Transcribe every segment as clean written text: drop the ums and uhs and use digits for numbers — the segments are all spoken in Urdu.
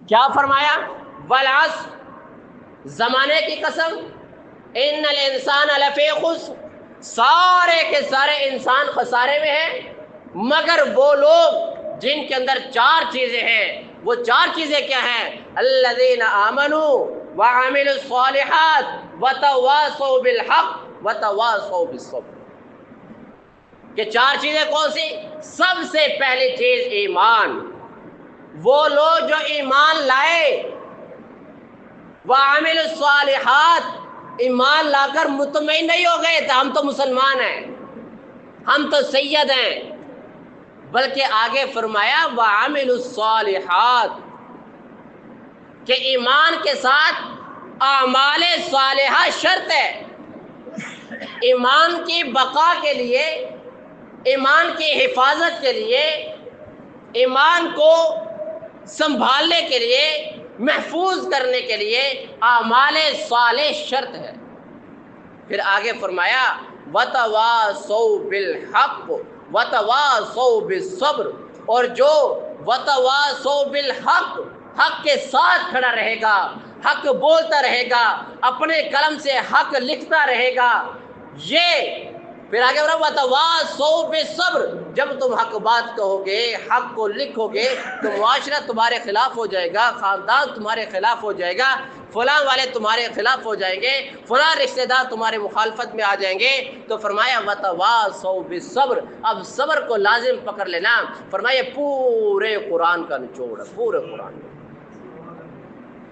کیا فرمایا؟ والعصر، زمانے کی قسم، ان الانسان لفی خسر، سارے کے سارے انسان خسارے میں ہیں، مگر وہ لوگ جن کے اندر چار چیزیں ہیں۔ وہ چار چیزیں کیا ہیں؟ الذین آمنوا وعملوا الصالحات وتواصوا بالحق وتواصوا بالصبر۔ کہ چار چیزیں کون سی؟ سب سے پہلی چیز ایمان، وہ لوگ جو ایمان لائے، وعملوا الصالحات، ایمان لا کر مطمئن نہیں ہو گئے تو ہم تو مسلمان ہیں، ہم تو سید ہیں، بلکہ آگے فرمایا وعملوا الصالحات، کہ ایمان کے ساتھ اعمال صالحہ شرط ہے۔ ایمان کی بقا کے لیے، ایمان کی حفاظت کے لیے، ایمان کو سنبھالنے کے لیے، محفوظ کرنے کے لیے اعمال صالح شرط ہے۔ پھر آگے فرمایا وتواصوا بالحق وتواصوا بالصبر، اور جو وتواصوا بالحق، حق کے ساتھ کھڑا رہے گا، حق بولتا رہے گا، اپنے قلم سے حق لکھتا رہے گا، یہ پھر آگے بڑھا وتواصوا بالصبر، جب تم حق بات کہو گے، حق کو لکھو گے تو معاشرہ تمہارے خلاف ہو جائے گا، خاندان تمہارے خلاف ہو جائے گا، فلاں والے تمہارے خلاف ہو جائیں گے، فلاں رشتہ دار تمہارے مخالفت میں آ جائیں گے۔ تو فرمایا وتواصوا بالصبر، اب صبر کو لازم پکڑ لینا۔ فرمایا پورے قرآن کا نچوڑ ہے، پورے قرآن کا،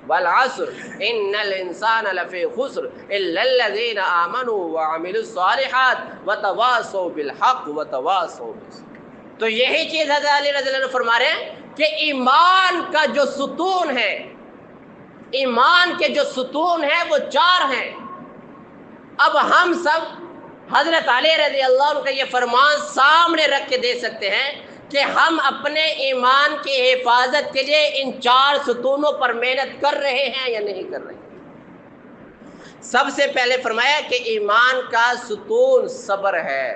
والعصر ان الانسان لفی خسر الا الذین آمنوا وعملوا الصالحات وتواصوا بالحق وتواصوا بالصبر۔ تو یہی چیز حضرت علی رضی اللہ عنہ فرما رہے ہیں کہ ایمان کا جو ستون ہے، ایمان کے جو ستون ہیں وہ چار ہیں۔ اب ہم سب حضرت علی رضی اللہ عنہ کا یہ فرمان سامنے رکھ کے دے سکتے ہیں کہ ہم اپنے ایمان کی حفاظت کے لیے ان چار ستونوں پر محنت کر رہے ہیں یا نہیں کر رہے ہیں۔ سب سے پہلے فرمایا کہ ایمان کا ستون صبر ہے۔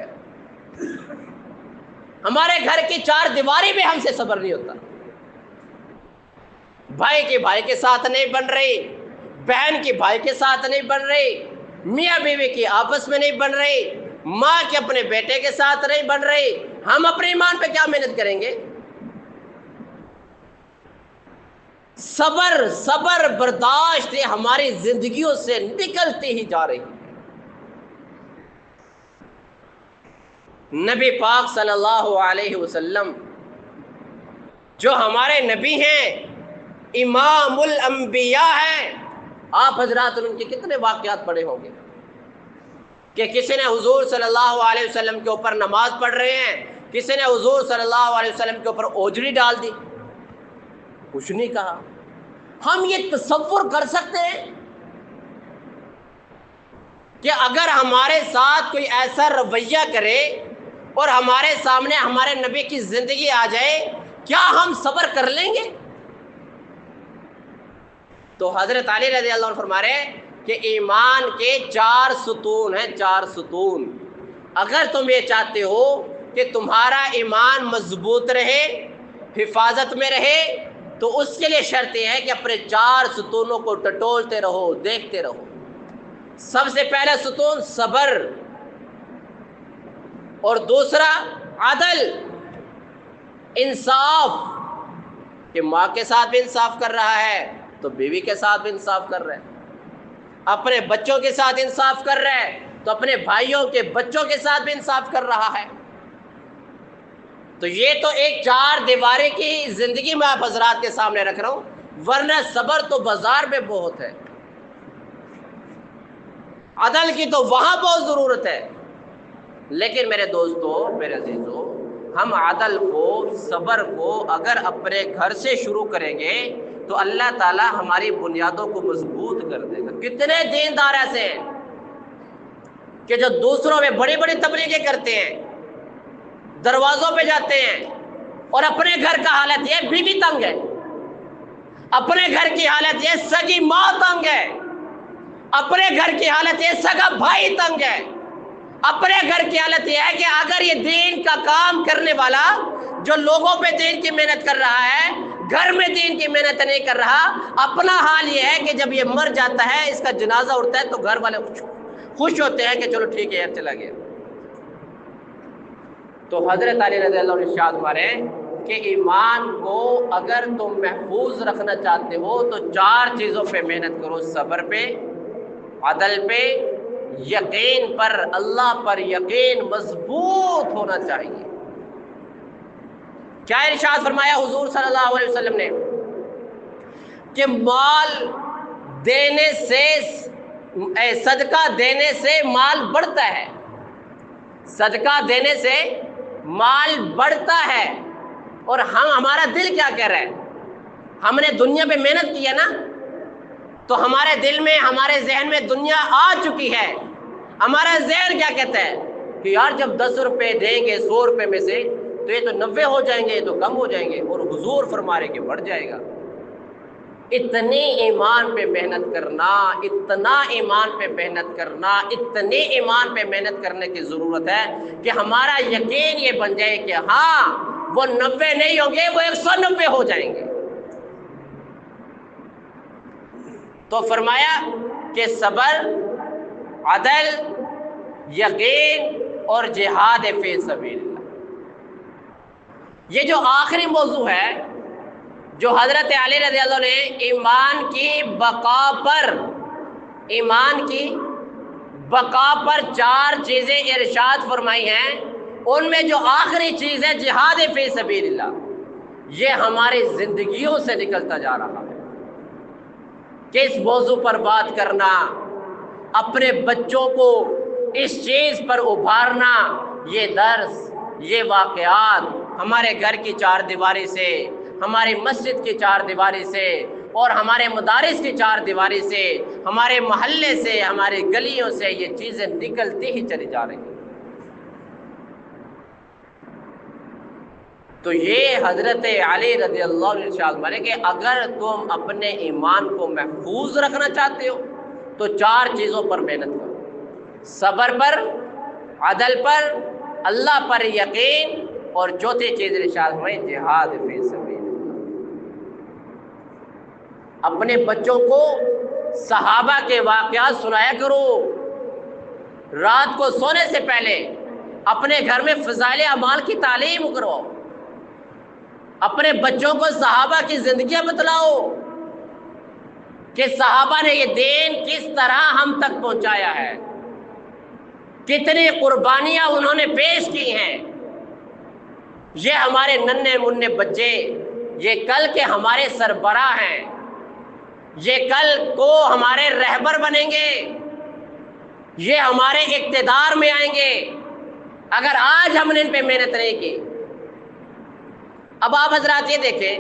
ہمارے گھر کی چار دیواری میں ہم سے صبر نہیں ہوتا، بھائی کی بھائی کے ساتھ نہیں بن رہی، بہن کی بھائی کے ساتھ نہیں بن رہی، میاں بیوی کی آپس میں نہیں بن رہی، ماں کے اپنے بیٹے کے ساتھ نہیں بن رہی، ہم اپنے ایمان پہ کیا محنت کریں گے؟ صبر، صبر برداشت یہ ہماری زندگیوں سے نکلتی ہی جا رہی۔ نبی پاک صلی اللہ علیہ وسلم جو ہمارے نبی ہیں، امام الانبیاء ہیں، آپ حضرات ان کے کتنے واقعات پڑھے ہوں گے کہ کسی نے حضور صلی اللہ علیہ وسلم کے اوپر نماز پڑھ رہے ہیں، کسی نے حضور صلی اللہ علیہ وسلم کے اوپر اوجری ڈال دی، کچھ نہیں کہا۔ ہم یہ تصور کر سکتے ہیں کہ اگر ہمارے ساتھ کوئی ایسا رویہ کرے اور ہمارے سامنے ہمارے نبی کی زندگی آ جائے، کیا ہم صبر کر لیں گے؟ تو حضرت علی رضی اللہ عنہ فرما رہے ہیں کہ ایمان کے چار ستون ہیں، چار ستون۔ اگر تم یہ چاہتے ہو کہ تمہارا ایمان مضبوط رہے، حفاظت میں رہے، تو اس کے لیے شرط یہ ہے کہ اپنے چار ستونوں کو ٹٹولتے رہو، دیکھتے رہو۔ سب سے پہلا ستون صبر، اور دوسرا عدل، انصاف، کہ ماں کے ساتھ بھی انصاف کر رہا ہے تو بیوی کے ساتھ بھی انصاف کر رہا ہے، اپنے بچوں کے ساتھ انصاف کر رہا ہے تو اپنے بھائیوں کے بچوں کے ساتھ بھی انصاف کر رہا ہے۔ تو یہ تو ایک چار دیواری کی زندگی میں آپ حضرات کے سامنے رکھ رہا ہوں، ورنہ صبر تو بازار میں بہت ہے، عدل کی تو وہاں بہت ضرورت ہے۔ لیکن میرے دوستو، میرے عزیزو، ہم عدل کو، صبر کو اگر اپنے گھر سے شروع کریں گے تو اللہ تعالیٰ ہماری بنیادوں کو مضبوط کر دے گا۔ کتنے دیندار ایسے ہیں کہ جو دوسروں میں بڑی بڑی تبلیغیں کرتے ہیں، دروازوں پہ جاتے ہیں، اور اپنے گھر کا حالت یہ بیوی تنگ ہے، اپنے گھر کی حالت یہ سگی ماں تنگ ہے، اپنے گھر کی حالت یہ سگا بھائی تنگ ہے، اپنے گھر کی حالت یہ ہے کہ اگر یہ دین کا کام کرنے والا جو لوگوں پہ دین کی محنت کر رہا ہے، گھر میں دین کی محنت نہیں کر رہا، اپنا حال یہ ہے کہ جب یہ مر جاتا ہے، اس کا جنازہ اٹھتا ہے تو گھر والے خوش ہوتے ہیں کہ چلو ٹھیک ہے یار چلا گیا۔ تو حضرت علی رضی اللہ عنہ ارشاد فرمائے کہ ایمان کو اگر تم محفوظ رکھنا چاہتے ہو تو 4 چیزوں پہ محنت کرو: صبر پہ، عدل پہ، یقین پر، اللہ پر یقین مضبوط ہونا چاہیے۔ کیا ارشاد فرمایا حضور صلی اللہ علیہ وسلم نے کہ مال دینے سے، صدقہ دینے سے مال بڑھتا ہے، صدقہ دینے سے مال بڑھتا ہے۔ اور ہمارا دل کیا کہہ رہا ہے؟ ہم نے دنیا پہ محنت کی ہے نا، تو ہمارے دل میں، ہمارے ذہن میں دنیا آ چکی ہے۔ ہمارا ذہن کیا کہتا ہے کہ یار جب 10 روپے دیں گے 100 روپے میں سے تو یہ تو 90 ہو جائیں گے، یہ تو کم ہو جائیں گے، اور حضور فرما رہے کہ بڑھ جائے گا۔ اتنی ایمان پہ محنت کرنا، اتنا ایمان پہ محنت کرنا، اتنی ایمان پہ محنت کرنے کی ضرورت ہے کہ ہمارا یقین یہ بن جائے کہ ہاں وہ 90 نہیں ہوں گے، وہ 190 ہو جائیں گے۔ تو فرمایا کہ صبر، عدل، یقین اور جہاد فی سبیل اللہ۔ یہ جو آخری موضوع ہے جو حضرت علی رضی اللہ عنہ نے ایمان کی بقا پر 4 چیزیں ارشاد فرمائی ہیں، ان میں جو آخری چیز ہے جہاد فی سبیل اللہ، یہ ہماری زندگیوں سے نکلتا جا رہا ہے۔ کہ اس موضوع پر بات کرنا، اپنے بچوں کو اس چیز پر ابھارنا، یہ درس، یہ واقعات ہمارے گھر کی 4 دیواری سے، ہماری مسجد کی 4 دیواری سے، اور ہمارے مدارس کی 4 دیواری سے، ہمارے محلے سے، ہماری گلیوں سے یہ چیزیں نکلتی ہی چلی جا رہی ہیں۔ تو یہ حضرت علی رضی اللہ عنہ ارشاد فرماتے کہ اگر تم اپنے ایمان کو محفوظ رکھنا چاہتے ہو تو 4 چیزوں پر محنت کرو: صبر پر، عدل پر، اللہ پر یقین، اور چوتھی چیز ارشاد فرمائی جہاد فی سبیل اللہ۔ اپنے بچوں کو صحابہ کے واقعات سنایا کرو، رات کو سونے سے پہلے اپنے گھر میں فضائل اعمال کی تعلیم کرو، اپنے بچوں کو صحابہ کی زندگیاں بتلاؤ کہ صحابہ نے یہ دین کس طرح ہم تک پہنچایا ہے، کتنی قربانیاں انہوں نے پیش کی ہیں۔ یہ ہمارے ننھے منھے بچے، یہ کل کے ہمارے سربراہ ہیں، یہ کل کو ہمارے رہبر بنیں گے، یہ ہمارے اقتدار میں آئیں گے اگر آج ہم نے ان پہ محنت نہیں کی۔ اب آپ حضرات یہ دیکھیں،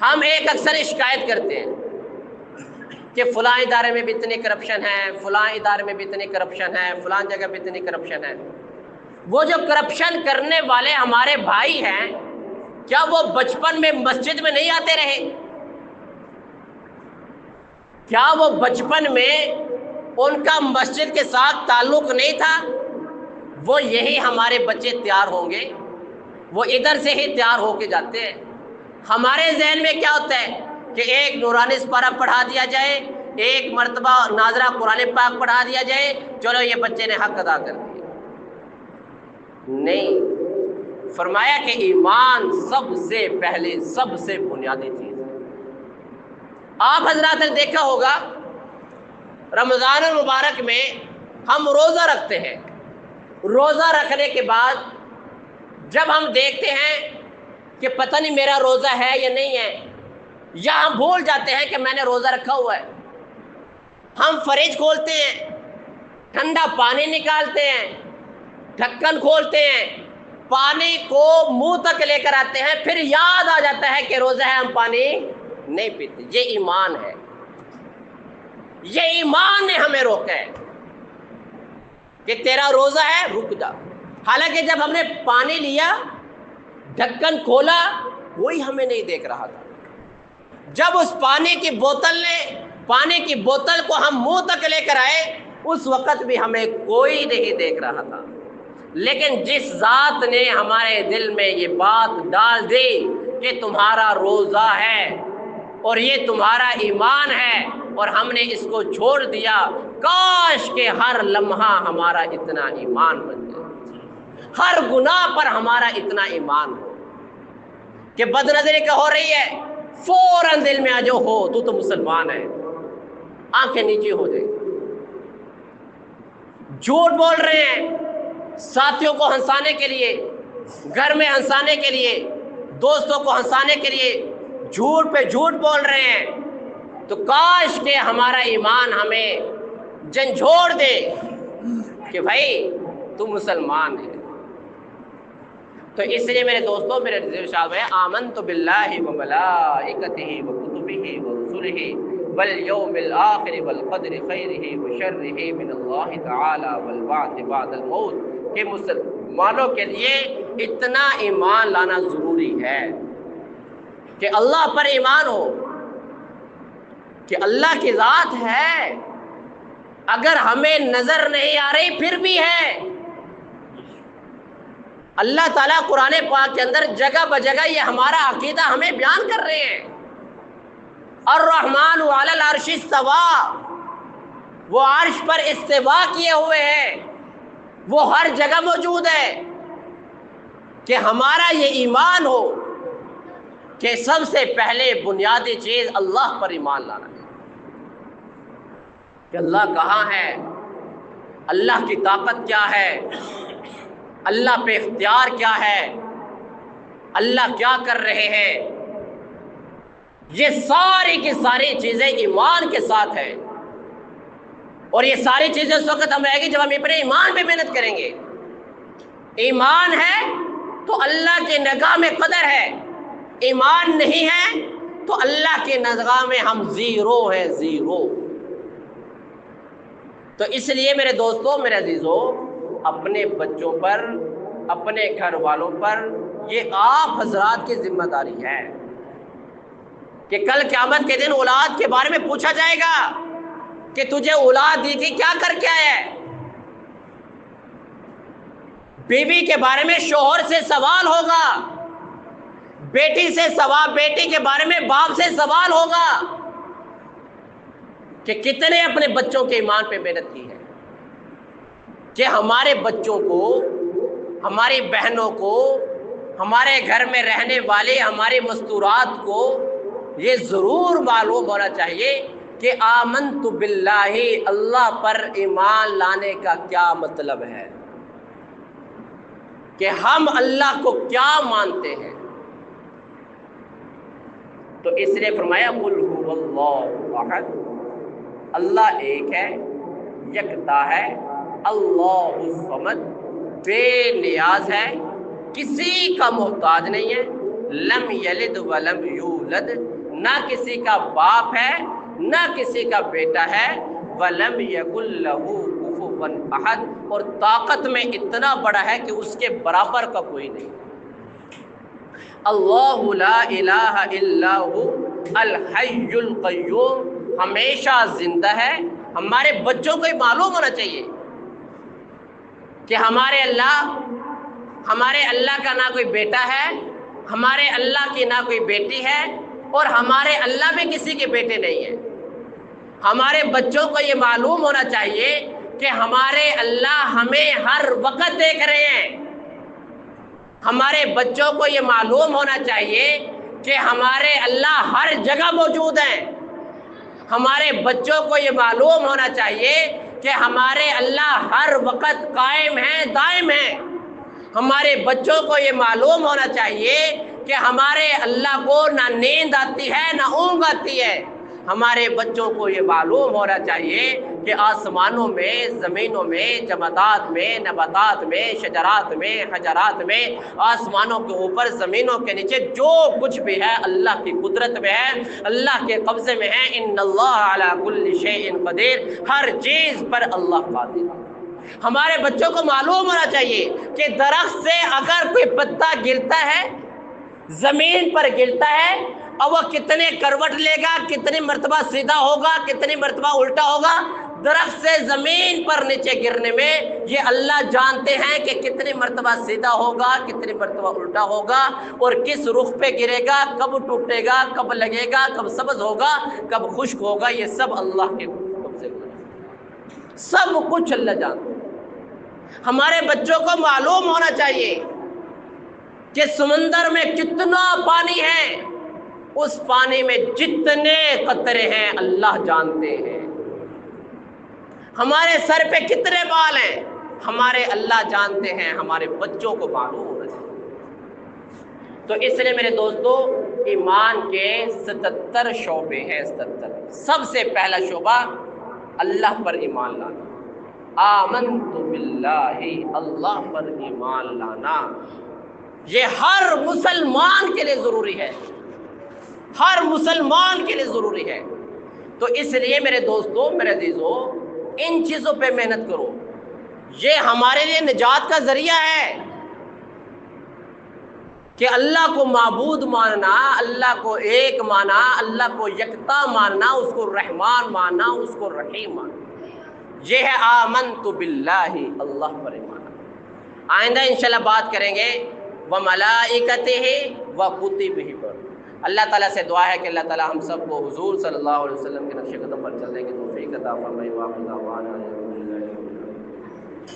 ہم ایک اکثر شکایت کرتے ہیں کہ فلاں ادارے میں بھی اتنی کرپشن ہے، فلاں ادارے میں بھی اتنی کرپشن ہے، فلاں جگہ بھی اتنی کرپشن ہے۔ وہ جو کرپشن کرنے والے ہمارے بھائی ہیں، کیا وہ بچپن میں مسجد میں نہیں آتے رہے؟ کیا وہ بچپن میں ان کا مسجد کے ساتھ تعلق نہیں تھا؟ وہ یہی ہمارے بچے تیار ہوں گے، وہ ادھر سے ہی تیار ہو کے جاتے ہیں۔ ہمارے ذہن میں کیا ہوتا ہے کہ ایک نورانی سپارہ پڑھا دیا جائے، ایک مرتبہ ناظرہ قرآن پاک پڑھا دیا جائے، چلو یہ بچے نے حق ادا کر دیا۔ نہیں، فرمایا کہ ایمان سب سے پہلے، سب سے بنیادی چیز ہے۔ آپ حضرات نے دیکھا ہوگا رمضان المبارک میں ہم روزہ رکھتے ہیں، روزہ رکھنے کے بعد جب ہم دیکھتے ہیں کہ پتہ نہیں میرا روزہ ہے یا نہیں ہے، یا ہم بھول جاتے ہیں کہ میں نے روزہ رکھا ہوا ہے، ہم فریج کھولتے ہیں، ٹھنڈا پانی نکالتے ہیں، ڈھکن کھولتے ہیں، پانی کو منہ تک لے کر آتے ہیں، پھر یاد آ جاتا ہے کہ روزہ ہے، ہم پانی نہیں پیتے۔ یہ ایمان ہے، یہ ایمان نے ہمیں روکا ہے کہ تیرا روزہ ہے، رک جا۔ حالانکہ جب ہم نے پانی لیا، ڈھکن کھولا، وہی ہمیں نہیں دیکھ رہا تھا۔ جب اس پانی کی بوتل کو ہم منہ تک لے کر آئے اس وقت بھی ہمیں کوئی نہیں دیکھ رہا تھا، لیکن جس ذات نے ہمارے دل میں یہ بات ڈال دی کہ تمہارا روزہ ہے اور یہ تمہارا ایمان ہے اور ہم نے اس کو چھوڑ دیا، کاش کہ ہر لمحہ ہمارا اتنا ایمان بن جائے، ہر گناہ پر ہمارا اتنا ایمان ہو کہ بد نظری کا ہو رہی ہے فوراً دل میں آ جو ہو تو مسلمان ہے، آنکھیں نیچے ہو جائیں، جھوٹ بول رہے ہیں ساتھیوں کو ہنسانے کے لیے، گھر میں ہنسانے کے لیے، دوستوں کو ہنسانے کے لیے جھوٹ پہ جھوٹ بول رہے ہیں، تو کاش کہ ہمارا ایمان ہمیں جھنجھوڑ دے کہ بھائی تم مسلمان ہے۔ تو اس لیے میرے دوستوں، میرے ارشاد ہے آمنت باللہ و ملائکتہ و کتبہ و رسلہ والیوم الآخر والقدر خیرہ و شرہ من اللہ تعالی والبعث بعد الموت، کہ مسلمانوں کے لیے اتنا ایمان لانا ضروری ہے کہ اللہ پر ایمان ہو کہ اللہ کی ذات ہے، اگر ہمیں نظر نہیں آ رہی پھر بھی ہے۔ اللہ تعالیٰ قرآن پاک کے اندر جگہ بجگہ یہ ہمارا عقیدہ ہمیں بیان کر رہے ہیں۔ الرحمن علی العرش استویٰ، وہ عرش پر استوا کیے ہوئے ہیں، وہ ہر جگہ موجود ہے، کہ ہمارا یہ ایمان ہو کہ سب سے پہلے بنیادی چیز اللہ پر ایمان لانا ہے، کہ اللہ کہاں ہے، اللہ کی طاقت کیا ہے، اللہ پہ اختیار کیا ہے، اللہ کیا کر رہے ہیں، یہ ساری کی ساری چیزیں ایمان کے ساتھ ہیں۔ اور یہ ساری چیزیں اس وقت ہمیں آئے گی جب ہم اپنے ایمان پہ محنت کریں گے۔ ایمان ہے تو اللہ کی نگاہ میں قدر ہے، ایمان نہیں ہے تو اللہ کی نگاہ میں ہم زیرو ہیں، زیرو۔ تو اس لیے میرے دوستوں، میرے عزیزوں، اپنے بچوں پر، اپنے گھر والوں پر یہ آپ حضرات کی ذمہ داری ہے کہ کل قیامت کے دن اولاد کے بارے میں پوچھا جائے گا کہ تجھے اولاد دی تھی کیا کر کے آیا ہے۔ بیوی کے بارے میں شوہر سے سوال ہوگا، بیٹی سے سوال، بیٹی کے بارے میں باپ سے سوال ہوگا کہ کتنے اپنے بچوں کے ایمان پہ محنت کی ہے، کہ ہمارے بچوں کو، ہماری بہنوں کو، ہمارے گھر میں رہنے والے ہمارے مستورات کو یہ ضرور معلوم ہونا چاہیے کہ آمنت باللہ، اللہ پر ایمان لانے کا کیا مطلب ہے، کہ ہم اللہ کو کیا مانتے ہیں۔ تو اس لیے فرمایا قل هو اللہ احد، اللہ ایک ہے، یکتا ہے، اللہ الصمد، بے نیاز ہے، کسی کا محتاج نہیں ہے، لم یلد ولم یولد، نہ کسی کا باپ ہے نہ کسی کا بیٹا ہے، ولم یکن لہ کفوا احد، اور طاقت میں اتنا بڑا ہے کہ اس کے برابر کا کوئی نہیں۔ اللہ لا الہ الا ہو الحی القیوم، ہمیشہ زندہ ہے۔ ہمارے بچوں کو یہ معلوم ہونا چاہیے کہ ہمارے اللہ کا نہ کوئی بیٹا ہے، ہمارے اللہ کی نہ کوئی بیٹی ہے، اور ہمارے اللہ بھی کسی کے بیٹے نہیں ہیں۔ ہمارے بچوں کو یہ معلوم ہونا چاہیے کہ ہمارے اللہ ہمیں ہر وقت دیکھ رہے ہیں۔ ہمارے بچوں کو یہ معلوم ہونا چاہیے کہ ہمارے اللہ ہر جگہ موجود ہیں۔ ہمارے بچوں کو یہ معلوم ہونا چاہیے کہ ہمارے اللہ ہر وقت قائم ہیں، دائم ہیں۔ ہمارے بچوں کو یہ معلوم ہونا چاہیے کہ ہمارے اللہ کو نہ نیند آتی ہے نہ اونگ آتی ہے۔ ہمارے بچوں کو یہ معلوم ہونا چاہیے کہ آسمانوں میں، زمینوں میں، جمادات میں، نباتات میں، شجرات میں، حجرات میں، آسمانوں کے اوپر، زمینوں کے نیچے جو کچھ بھی ہے اللہ کی قدرت میں ہے، اللہ کے قبضے میں ہے۔ ان اللہ علی کل شیء قدیر، ہر چیز پر اللہ قادر ہے۔ ہمارے بچوں کو معلوم ہونا چاہیے کہ درخت سے اگر کوئی پتا گرتا ہے، زمین پر گرتا ہے، اور وہ کتنے کروٹ لے گا، کتنی مرتبہ سیدھا ہوگا، کتنی مرتبہ الٹا ہوگا، درخت سے زمین پر نیچے گرنے میں یہ اللہ جانتے ہیں کہ کتنی مرتبہ سیدھا ہوگا، کتنی مرتبہ الٹا ہوگا، اور کس رخ پہ گرے گا، کب ٹوٹے گا، کب لگے گا، کب سبز ہوگا، کب خشک ہوگا، یہ سب اللہ کے قبضے میں، سب کچھ اللہ جانتے ہیں۔ ہمارے بچوں کو معلوم ہونا چاہیے کہ سمندر میں کتنا پانی ہے، اس پانی میں جتنے قطرے ہیں اللہ جانتے ہیں۔ ہمارے سر پہ کتنے بال ہیں ہمارے اللہ جانتے ہیں، ہمارے بچوں کو معلوم ہونا چاہیے۔ تو اس لیے میرے دوستو، ایمان کے 77 شعبے ہیں، 77۔ سب سے پہلا شعبہ اللہ پر ایمان لانا، آمنت باللہ، اللہ پر ایمان لانا، یہ ہر مسلمان کے لیے ضروری ہے، ہر مسلمان کے لیے ضروری ہے۔ تو اس لیے میرے دوستو، میرے عزیزو، ان چیزوں پہ محنت کرو، یہ ہمارے لیے نجات کا ذریعہ ہے کہ اللہ کو معبود ماننا، اللہ کو ایک مانا، اللہ کو یکتا ماننا، اس کو رحمان ماننا، اس کو رحیم ماننا، یہ ہے آمنت باللہ، اللہ پر ایمان۔ آئندہ انشاءاللہ بات کریں گے وملائکتہ وکتبہ پر۔ اللہ تعالیٰ سے دعا ہے کہ اللہ تعالیٰ ہم سب کو حضور صلی اللہ علیہ وسلم کے نقش قدم پر چلنے کی توفیق عطا فرمائے۔